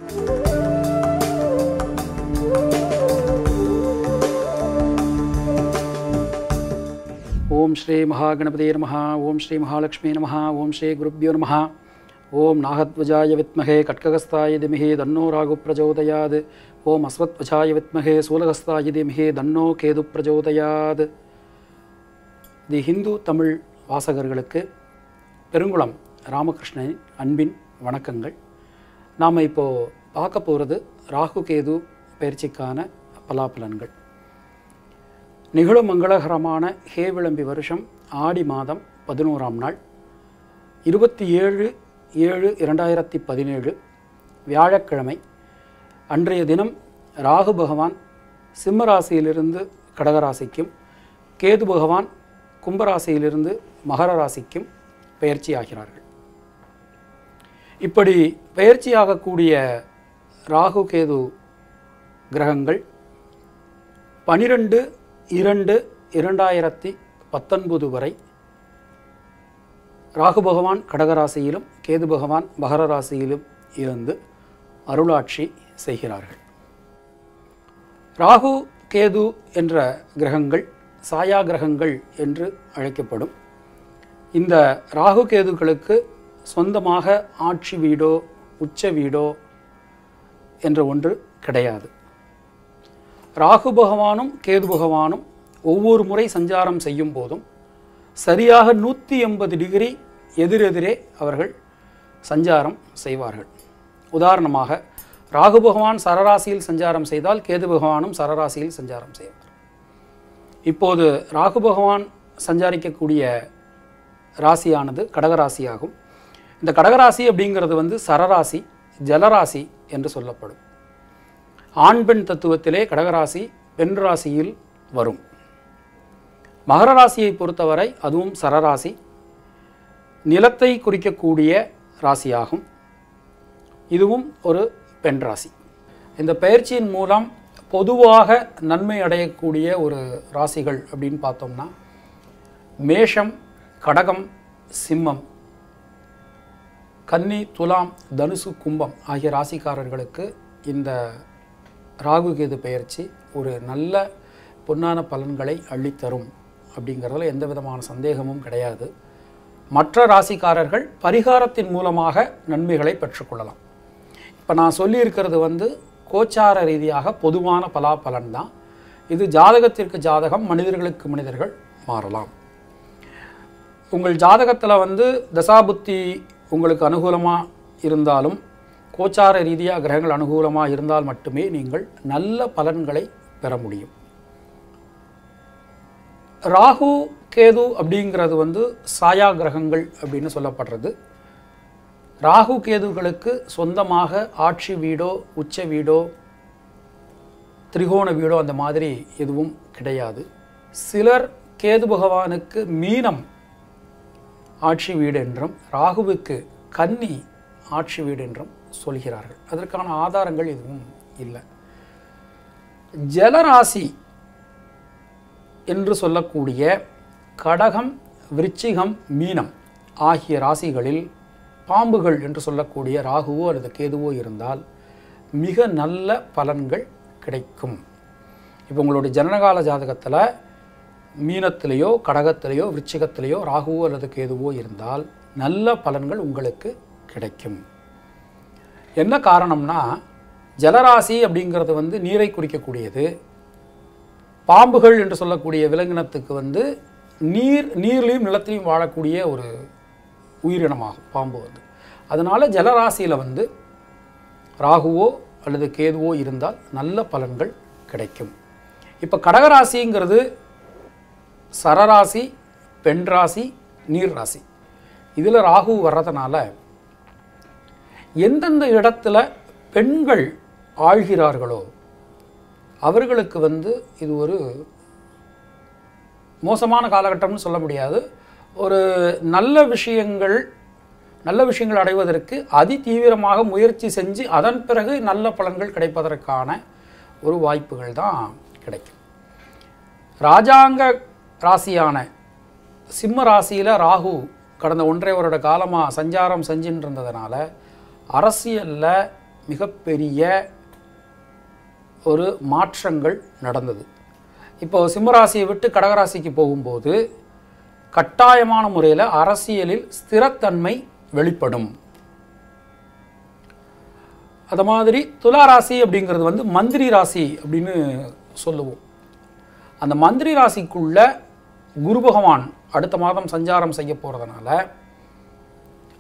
ஓம் ஸ்ரீ மகாகணபதியே நமஹ. ஓம் ஸ்ரீ மகாலட்சுமி நமஹ. ஓம் ஸ்ரீ குருப்யோ நமஹ. ஓம் நாகத்வஜாய வித்மஹே கட்ககஸ்தாய திமஹி தன்னோ ராகு பிரச்சோதயாத். ஓம் அஸ்வத்வஜாய வித்மஹே சூலகஸ்தாய திமஹி தன்னோ கேது பிரச்சோதயாத். தி ஹிந்து தமிழ் வாசகர்களுக்கு பெருங்குளம் ராமகிருஷ்ணனின் அன்பின் வணக்கங்கள். நாம் இப்போது பார்க்க போகிறது ராகு கேது பயிற்சிக்கான பலாபலன்கள். நிகழும் மங்களகரமான ஹேவிளம்பி வருஷம் ஆடி மாதம் 11ஆம் நாள் 27/7/2017 வியாழக்கிழமை அன்றைய தினம் ராகு பகவான் சிம்மராசியிலிருந்து கடகராசிக்கும், கேது பகவான் கும்பராசியிலிருந்து மகர ராசிக்கும் பெயர்ச்சி ஆகிறார்கள். இப்படி பெயர்ச்சியாகக்கூடிய ராகு கேது கிரகங்கள் 12/2/2019 வரை ராகு பகவான் கடகராசியிலும் கேது பகவான் மகர ராசியிலும் இருந்து அருளாட்சி செய்கிறார்கள். ராகு கேது என்ற கிரகங்கள் சாயா கிரகங்கள் என்று அழைக்கப்படும். இந்த ராகு கேதுக்களுக்கு சொந்தமாக ஆட்சி வீடோ உச்ச வீடோ என்ற ஒன்று கிடையாது. ராகு பகவானும் கேது பகவானும் ஒவ்வொரு முறை சஞ்சாரம் செய்யும் போதும் சரியாக 180 டிகிரி எதிரெதிரே அவர்கள் சஞ்சாரம் செய்வார்கள். உதாரணமாக ராகு பகவான் சரராசியில் சஞ்சாரம் செய்தால் கேது பகவானும் சரராசியில் சஞ்சாரம் செய்வார். இப்போது ராகு பகவான் சஞ்சாரிக்கக்கூடிய ராசியானது கடகராசியாகும். இந்த கடகராசி அப்படிங்கிறது சரராசி, ஜலராசி என்று சொல்லப்படும். ஆண் பெண் தத்துவத்திலே கடகராசி பெண் ராசியில் வரும். மகர ராசியை பொறுத்தவரை அதுவும் சரராசி, நிலத்தை குறிக்கக்கூடிய ராசியாகும். இதுவும் ஒரு பெண் ராசி. இந்த பயிற்சியின் மூலம் பொதுவாக நன்மை அடையக்கூடிய ஒரு ராசிகள் அப்படின்னு பார்த்தோம்னா மேஷம், கடகம், சிம்மம், கன்னி, துலாம், தனுசு, கும்பம் ஆகிய ராசிக்காரர்களுக்கு இந்த ராகு கேது பெயர்ச்சி ஒரு நல்ல பொன்னான பலன்களை அள்ளித்தரும் அப்படிங்கிறதுல எந்த விதமான சந்தேகமும் கிடையாது. மற்ற ராசிக்காரர்கள் பரிகாரத்தின் மூலமாக நன்மைகளை பெற்றுக்கொள்ளலாம். இப்போ நான் சொல்லியிருக்கிறது கோச்சார ரீதியாக பொதுவான பலாபலன் தான். இது ஜாதகத்திற்கு ஜாதகம், மனிதர்களுக்கு மனிதர்கள் மாறலாம். உங்கள் ஜாதகத்தில் தசாபுத்தி உங்களுக்கு அனுகூலமாக இருந்தாலும், கோச்சார ரீதியாக கிரகங்கள் அனுகூலமாக இருந்தால் மட்டுமே நீங்கள் நல்ல பலன்களை பெற முடியும். ராகு கேது அப்படிங்கிறது சாயா கிரகங்கள் அப்படின்னு சொல்லப்படுறது. ராகு கேதுகளுக்கு சொந்தமாக ஆட்சி வீடோ உச்ச வீடோ திரிகோண வீடோ அந்த மாதிரி எதுவும் கிடையாது. சிலர் கேது பகவானுக்கு மீனம் ஆட்சி வீடு என்றும் ராகுவுக்கு கன்னி ஆட்சி வீடு என்றும் சொல்கிறார்கள். அதற்கான ஆதாரங்கள் எதுவும் இல்லை. ஜலராசி என்று சொல்லக்கூடிய கடகம், விருச்சிகம், மீனம் ஆகிய ராசிகளில் பாம்புகள் என்று சொல்லக்கூடிய ராகுவோ அல்லது கேதுவோ இருந்தால் மிக நல்ல பலன்கள் கிடைக்கும். இப்போ உங்களுடைய ஜனனகால ஜாதகத்தில் மீனத்திலேயோ கடகத்திலேயோ விருச்சிகத்திலேயோ ராகுவோ அல்லது கேதுவோ இருந்தால் நல்ல பலன்கள் உங்களுக்கு கிடைக்கும். என்ன காரணம்னா, ஜலராசி அப்படிங்கிறது நீரை குறிக்கக்கூடியது. பாம்புகள் என்று சொல்லக்கூடிய விலங்கினத்துக்கு நீர்லையும் நிலத்திலையும் வாழக்கூடிய ஒரு உயிரினமாகும் பாம்பு. அதனால் ஜலராசியில் ராகுவோ அல்லது கேதுவோ இருந்தால் நல்ல பலன்கள் கிடைக்கும். இப்போ கடகராசிங்கிறது சரராசி, பெண் ராசி, நீர் ராசி. இதில் ராகு வர்றதுனால எந்தெந்த இடத்துல பெண்கள் ஆழ்கிறார்களோ அவர்களுக்கு இது ஒரு மோசமான காலகட்டம்னு சொல்ல முடியாது. ஒரு நல்ல விஷயங்கள் அடைவதற்கு அதி தீவிரமாக முயற்சி செஞ்சு அதன் பிறகு நல்ல பலன்கள் கிடைப்பதற்கான ஒரு வாய்ப்புகள் தான் கிடைக்கும். ராஜாங்க ராசியான சிம்ம ராசியில் ராகு கடந்த 1.5 வருட காலமாக சஞ்சாரம் செஞ்சுட்டு இருந்ததுனால அரசியலில் மிகப்பெரிய ஒரு மாற்றங்கள் நடந்தது. இப்போ சிம்மராசியை விட்டு கடகராசிக்கு போகும்போது கட்டாயமான முறையில் அரசியலில் ஸ்திரத்தன்மை வெளிப்படும். அது மாதிரி துலா ராசி அப்படிங்கிறது வந்து மந்திரி ராசி அப்படின்னு சொல்லுவோம். அந்த மந்திரி ராசிக்குள்ள குரு பகவான் அடுத்த மாதம் சஞ்சாரம் செய்ய போகிறதுனால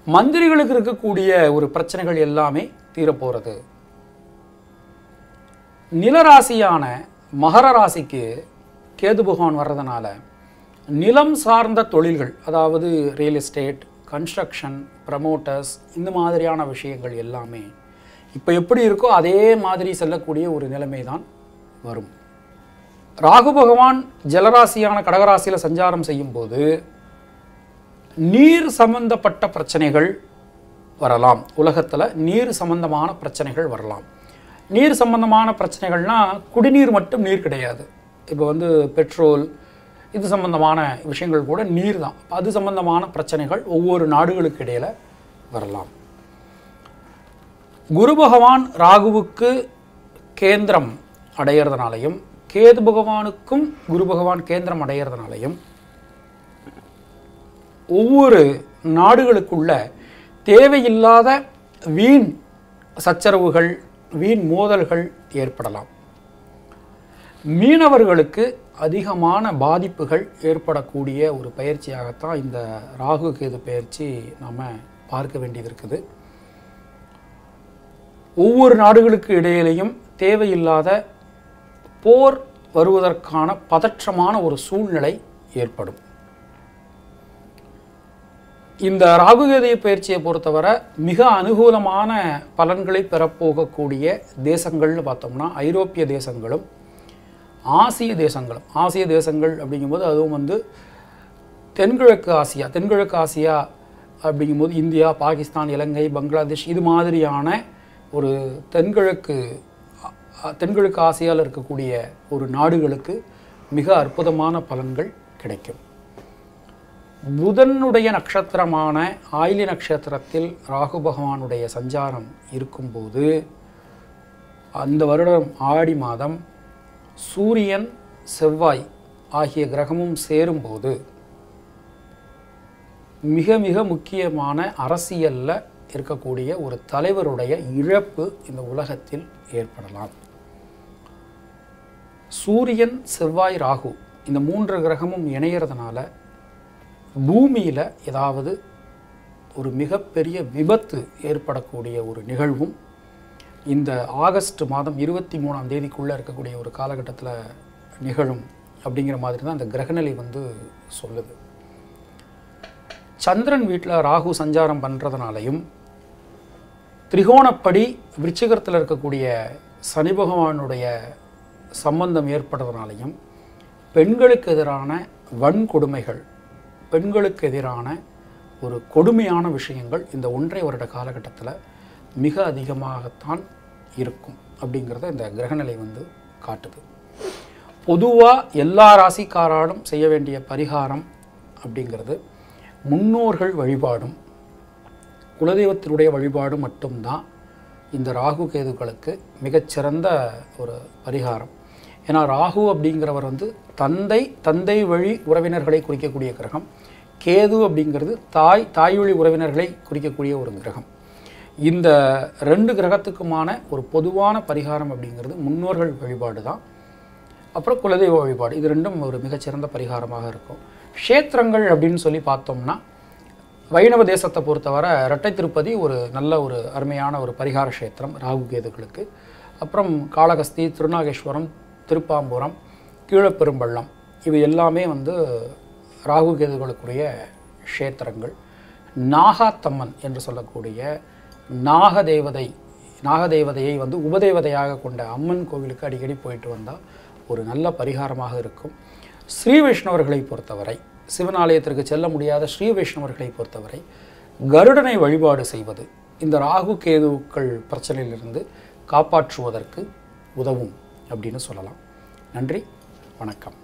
மந்திரிகளுக்கு இருக்கக்கூடிய ஒரு பிரச்சனைகள் எல்லாமே தீரப்போகிறது. நிலராசியான மகர ராசிக்கு கேது பகவான் வர்றதுனால நிலம் சார்ந்த தொழில்கள், அதாவது ரியல் எஸ்டேட், கன்ஸ்ட்ரக்ஷன், ப்ரமோட்டர்ஸ், இந்த மாதிரியான விஷயங்கள் எல்லாமே இப்போ எப்படி இருக்கோ அதே மாதிரி செல்லக்கூடிய ஒரு நிலைமை தான் வரும். ராகு பகவான் ஜலராசியான கடகராசியில் சஞ்சாரம் செய்யும் போது நீர் சம்பந்தப்பட்ட பிரச்சனைகள் வரலாம். உலகத்தில் நீர் சம்பந்தமான பிரச்சனைகள் வரலாம். நீர் சம்பந்தமான பிரச்சனைகள்னால் குடிநீர் மட்டும் நீர் கிடையாது. இப்போ வந்து பெட்ரோல் இது சம்பந்தமான விஷயங்கள் கூட நீர் தான். அது சம்பந்தமான பிரச்சனைகள் ஒவ்வொரு நாடுகளுக்கு இடையில் வரலாம். குரு பகவான் ராகுவுக்கு கேந்திரம் அடையிறதுனாலையும் கேது பகவானுக்கும் குரு பகவான் கேந்திரம் அடையிறதுனாலையும் ஒவ்வொரு நாடுகளுக்குள்ள தேவையில்லாத வீண் சச்சரவுகள், வீண் மோதல்கள் ஏற்படலாம். மீனவர்களுக்கு அதிகமான பாதிப்புகள் ஏற்படக்கூடிய ஒரு பயிற்சியாகத்தான் இந்த ராகு கேது பயிற்சி நாம் பார்க்க வேண்டியது இருக்குது. ஒவ்வொரு நாடுகளுக்கு இடையிலையும் தேவையில்லாத போர் வருவதற்கான பதற்றமான ஒரு சூழ்நிலை ஏற்படும். இந்த ராகுகேது பயிற்சியை பொறுத்தவரை மிக அனுகூலமான பலன்களை பெறப்போகக்கூடிய தேசங்கள்னு பார்த்தோம்னா ஐரோப்பிய தேசங்களும் ஆசிய தேசங்களும். ஆசிய தேசங்கள் அப்படிங்கும்போது அதுவும் வந்து தென்கிழக்கு ஆசியா அப்படிங்கும்போது இந்தியா, பாகிஸ்தான், இலங்கை, பங்களாதேஷ் இது மாதிரியான ஒரு தென்கிழக்கு ஆசியாவில் இருக்கக்கூடிய ஒரு நாடுகளுக்கு மிக அற்புதமான பலன்கள் கிடைக்கும். புதனுடைய நட்சத்திரமான ஆயிலி நட்சத்திரத்தில் ராகு பகவானுடைய சஞ்சாரம் இருக்கும்போது அந்த வருடம் ஆடி மாதம் சூரியன், செவ்வாய் ஆகிய கிரகமும் சேரும்போது மிக மிக முக்கியமான அரசியலில் இருக்கக்கூடிய ஒரு தலைவருடைய இழப்பு இந்த உலகத்தில் ஏற்படலாம். சூரியன், செவ்வாய், ராகு இந்த 3 கிரகமும் இணையறதுனால பூமியில் ஏதாவது ஒரு மிகப்பெரிய விபத்து ஏற்படக்கூடிய ஒரு நிகழ்வும் இந்த ஆகஸ்ட் மாதம் 23ஆம் தேதிக்குள்ளே இருக்கக்கூடிய ஒரு காலகட்டத்தில் நிகழும் அப்படிங்கிற மாதிரி தான் அந்த கிரகநிலை வந்து சொல்லுது. சந்திரன் வீட்டில் ராகு சஞ்சாரம் பண்ணுறதுனாலையும் திரிகோணப்படி விருச்சிகத்தில் இருக்கக்கூடிய சனி பகவானுடைய சம்பந்தம் ஏற்படுறதுனாலையும் பெண்களுக்கு எதிரான வன்கொடுமைகள், பெண்களுக்கு எதிரான ஒரு கொடுமையான விஷயங்கள் இந்த 1.5 வருட காலகட்டத்தில் மிக அதிகமாகத்தான் இருக்கும் அப்படிங்கிறத இந்த கிரகநிலை வந்து காட்டுது. பொதுவாக எல்லா ராசிக்காராலும் செய்ய வேண்டிய பரிகாரம் அப்படிங்கிறது முன்னோர்கள் வழிபாடும் குலதெய்வத்தினுடைய வழிபாடு மட்டும்தான் இந்த ராகு கேதுக்களுக்கு மிகச்சிறந்த ஒரு பரிகாரம். ஏன்னா ராகு அப்படிங்கிறவர் வந்து தந்தை வழி உறவினர்களை குறிக்கக்கூடிய கிரகம். கேது அப்படிங்கிறது தாய் வழி உறவினர்களை குறிக்கக்கூடிய ஒரு கிரகம். இந்த 2 கிரகத்துக்குமான ஒரு பொதுவான பரிகாரம் அப்படிங்கிறது முன்னோர்கள் வழிபாடு தான். அப்புறம் குலதெய்வ வழிபாடு, இது 2ம் ஒரு மிகச்சிறந்த பரிகாரமாக இருக்கும். க்ஷேத்திரங்கள் அப்படின்னு சொல்லி பார்த்தோம்னா வைணவ தேசத்தை பொறுத்தவரை இரட்டை திருப்பதி ஒரு நல்ல ஒரு அருமையான ஒரு பரிகார க்ஷேத்திரம் ராகு கேதுகளுக்கு. அப்புறம் காளகஸ்தி, திருநாகேஸ்வரம், திருப்பாம்புரம், கீழப்பெரும்பள்ளம் இவை எல்லாமே வந்து ராகு கேதுகளுக்குரிய க்ஷேத்திரங்கள். நாகாத்தம்மன் என்று சொல்லக்கூடிய நாகதேவதையை வந்து உபதேவதையாக கொண்ட அம்மன் கோவிலுக்கு அடிக்கடி போயிட்டு வந்தால் ஒரு நல்ல பரிகாரமாக இருக்கும். ஸ்ரீ வைஷ்ணவர்களை பொறுத்தவரை, சிவன் ஆலயத்திற்கு செல்ல முடியாத ஸ்ரீ வைஷ்ணவர்களை பொறுத்தவரை கருடனை வழிபாடு செய்வது இந்த ராகு கேதுக்கள் பிரச்சனையிலிருந்து காப்பாற்றுவதற்கு உதவும் அப்படின்னு சொல்லலாம். நன்றி, வணக்கம்.